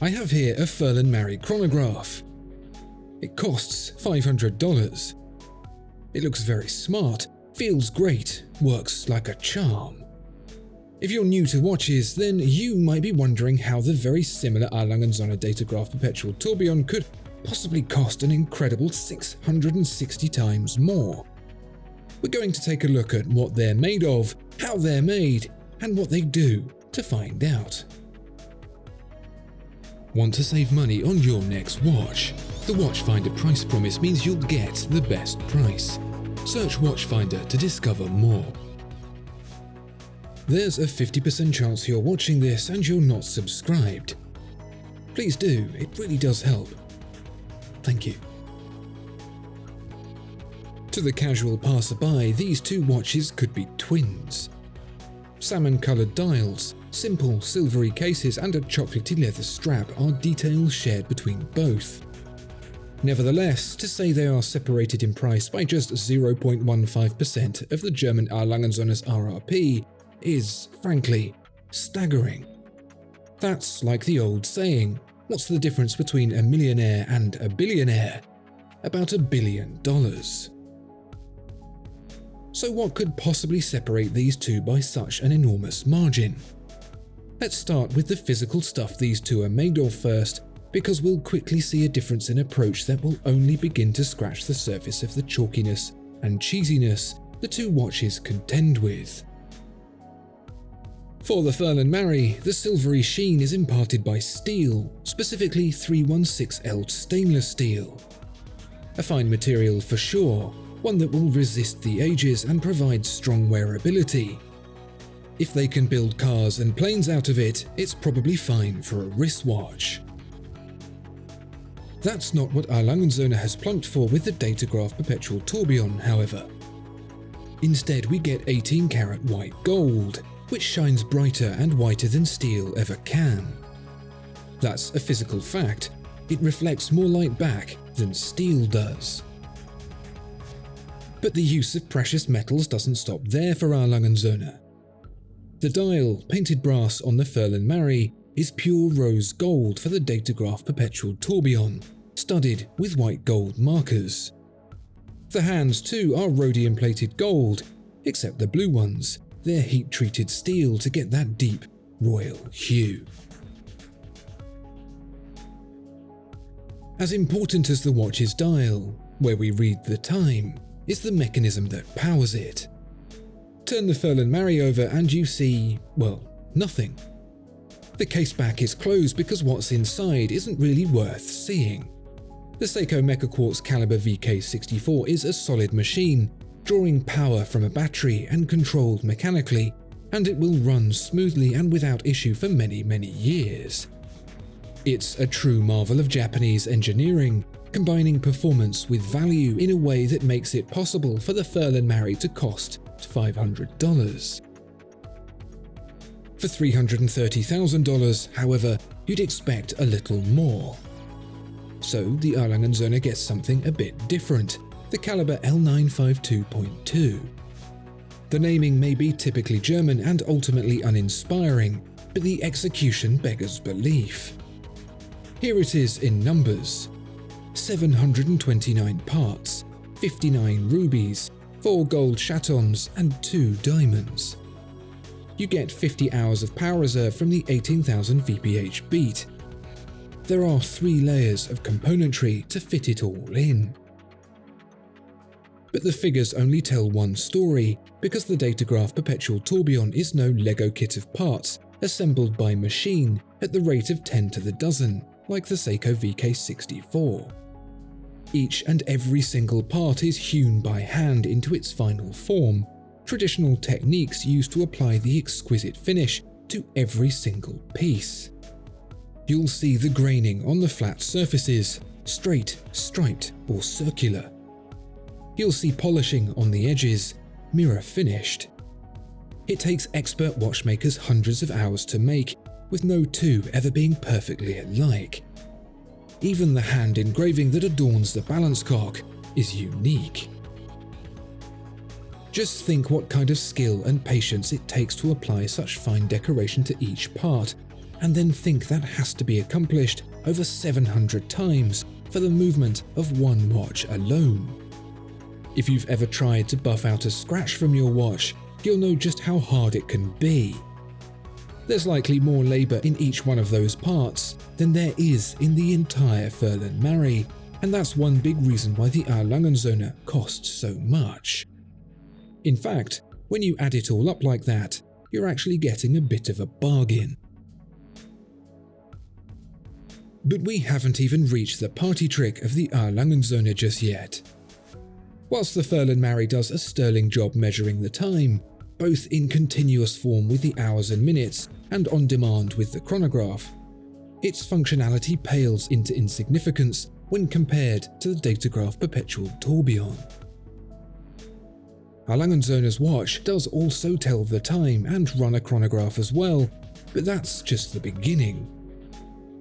I have here a Furlan Marri chronograph. It costs $500. It looks very smart, feels great, works like a charm. If you're new to watches, then you might be wondering how the very similar Lange Datograph Perpetual Tourbillon could possibly cost an incredible 660 times more. We're going to take a look at what they're made of, how they're made, and what they do to find out. Want to save money on your next watch? The Watchfinder price promise means you'll get the best price. Search Watchfinder to discover more. There's a 50% chance you're watching this and you're not subscribed. Please do, it really does help. Thank you. To the casual passerby, these two watches could be twins. Salmon-coloured dials, simple silvery cases and a chocolatey leather strap are details shared between both. Nevertheless, to say they are separated in price by just 0.15% of the German Lange's RRP is, frankly, staggering. That's like the old saying, what's the difference between a millionaire and a billionaire? About $1 billion. So what could possibly separate these two by such an enormous margin? Let's start with the physical stuff these two are made of first, because we'll quickly see a difference in approach that will only begin to scratch the surface of the chalkiness and cheesiness the two watches contend with. For the Furlan Marri, the silvery sheen is imparted by steel, specifically 316L stainless steel. A fine material for sure, one that will resist the ages and provide strong wearability. If they can build cars and planes out of it, it's probably fine for a wristwatch. That's not what Söhne has plunked for with the Datograph Perpetual Tourbillon, however. Instead, we get 18-karat white gold, which shines brighter and whiter than steel ever can. That's a physical fact. It reflects more light back than steel does. But the use of precious metals doesn't stop there for Söhne. The dial, painted brass on the Furlan Marri, is pure rose gold for the Datograph Perpetual Tourbillon, studded with white gold markers. The hands too are rhodium-plated gold, except the blue ones. They're heat-treated steel to get that deep, royal hue. As important as the watch's dial, where we read the time, is the mechanism that powers it. Turn the Furlan Marri over and you see, well, nothing. The case back is closed because what's inside isn't really worth seeing. The Seiko Mecha Quartz Caliber VK64 is a solid machine, drawing power from a battery and controlled mechanically, and it will run smoothly and without issue for many, many years. It's a true marvel of Japanese engineering, combining performance with value in a way that makes it possible for the Furlan Marri to cost $500. For $330,000, however, you'd expect a little more. So the Söhne gets something a bit different, the caliber L952.2. The naming may be typically German and ultimately uninspiring, but the execution beggars belief. Here it is in numbers: 729 parts, 59 rubies, 4 gold chatons and 2 diamonds. You get 50 hours of power reserve from the 18,000 VPH beat. There are 3 layers of componentry to fit it all in. But the figures only tell one story, because the Datograph Perpetual Tourbillon is no Lego kit of parts assembled by machine at the rate of 10 to the dozen, like the Seiko VK64. Each and every single part is hewn by hand into its final form, traditional techniques used to apply the exquisite finish to every single piece. You'll see the graining on the flat surfaces, straight, striped, or circular. You'll see polishing on the edges, mirror finished. It takes expert watchmakers hundreds of hours to make, with no two ever being perfectly alike. Even the hand engraving that adorns the balance cock is unique. Just think what kind of skill and patience it takes to apply such fine decoration to each part, and then think that has to be accomplished over 700 times for the movement of one watch alone. If you've ever tried to buff out a scratch from your watch, you'll know just how hard it can be. There's likely more labour in each one of those parts than there is in the entire Furlan Marri, and that's one big reason why the Söhne costs so much. In fact, when you add it all up like that, you're actually getting a bit of a bargain. But we haven't even reached the party trick of the Söhne just yet. Whilst the Furlan Marri does a sterling job measuring the time, both in continuous form with the hours and minutes and on demand with the chronograph, its functionality pales into insignificance when compared to the Datograph Perpetual Tourbillon. Söhne's watch does also tell the time and run a chronograph as well, but that's just the beginning.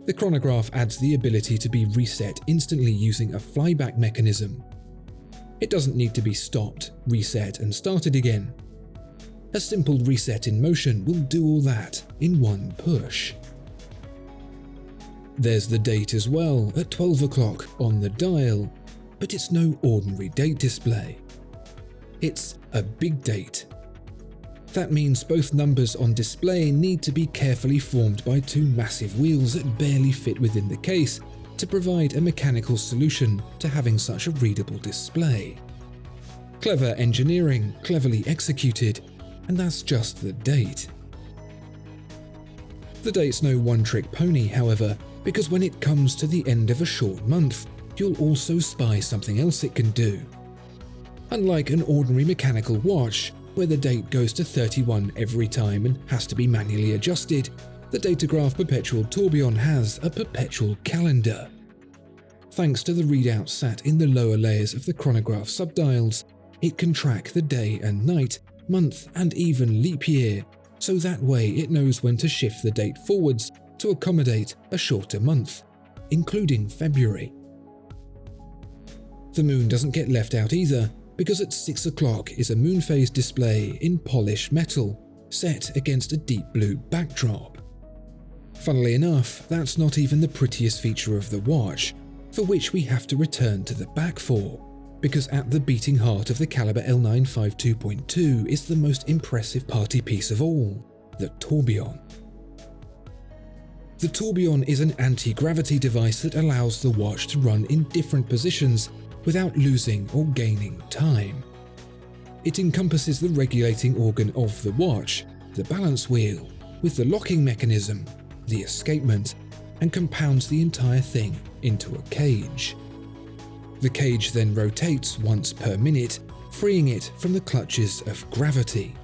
The chronograph adds the ability to be reset instantly using a flyback mechanism. It doesn't need to be stopped, reset and started again. A simple reset in motion will do all that in one push. There's the date as well at 12 o'clock on the dial, but it's no ordinary date display. It's a big date. That means both numbers on display need to be carefully formed by two massive wheels that barely fit within the case to provide a mechanical solution to having such a readable display. Clever engineering, cleverly executed, and that's just the date. The date's no one-trick pony, however, because when it comes to the end of a short month, you'll also spy something else it can do. Unlike an ordinary mechanical watch, where the date goes to 31 every time and has to be manually adjusted, the Datograph Perpetual Tourbillon has a perpetual calendar. Thanks to the readouts sat in the lower layers of the chronograph subdials, it can track the day and night, month and even leap year, so that way it knows when to shift the date forwards to accommodate a shorter month, including February. The moon doesn't get left out either, because at 6 o'clock is a moon phase display in polished metal, set against a deep blue backdrop. Funnily enough, that's not even the prettiest feature of the watch, for which we have to return to the back for, because at the beating heart of the caliber L952.2 is the most impressive party piece of all, the Tourbillon. The Tourbillon is an anti-gravity device that allows the watch to run in different positions without losing or gaining time. It encompasses the regulating organ of the watch, the balance wheel, with the locking mechanism, the escapement, and compounds the entire thing into a cage. The cage then rotates once per minute, freeing it from the clutches of gravity.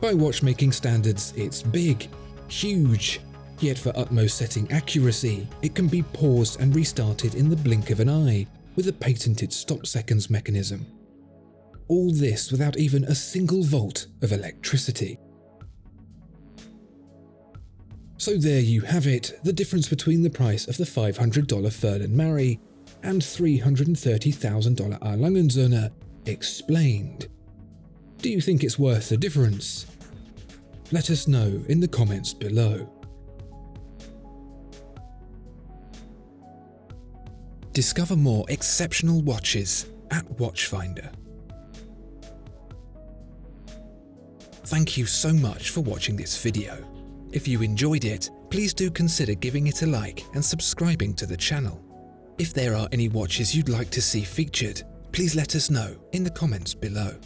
By watchmaking standards, it's big, huge, yet for utmost setting accuracy, it can be paused and restarted in the blink of an eye with a patented stop seconds mechanism. All this without even a single volt of electricity. So there you have it, the difference between the price of the $500 Furlan Marri and $330,000 Söhne explained. Do you think it's worth the difference? Let us know in the comments below. Discover more exceptional watches at Watchfinder. Thank you so much for watching this video. If you enjoyed it, please do consider giving it a like and subscribing to the channel. If there are any watches you'd like to see featured, please let us know in the comments below.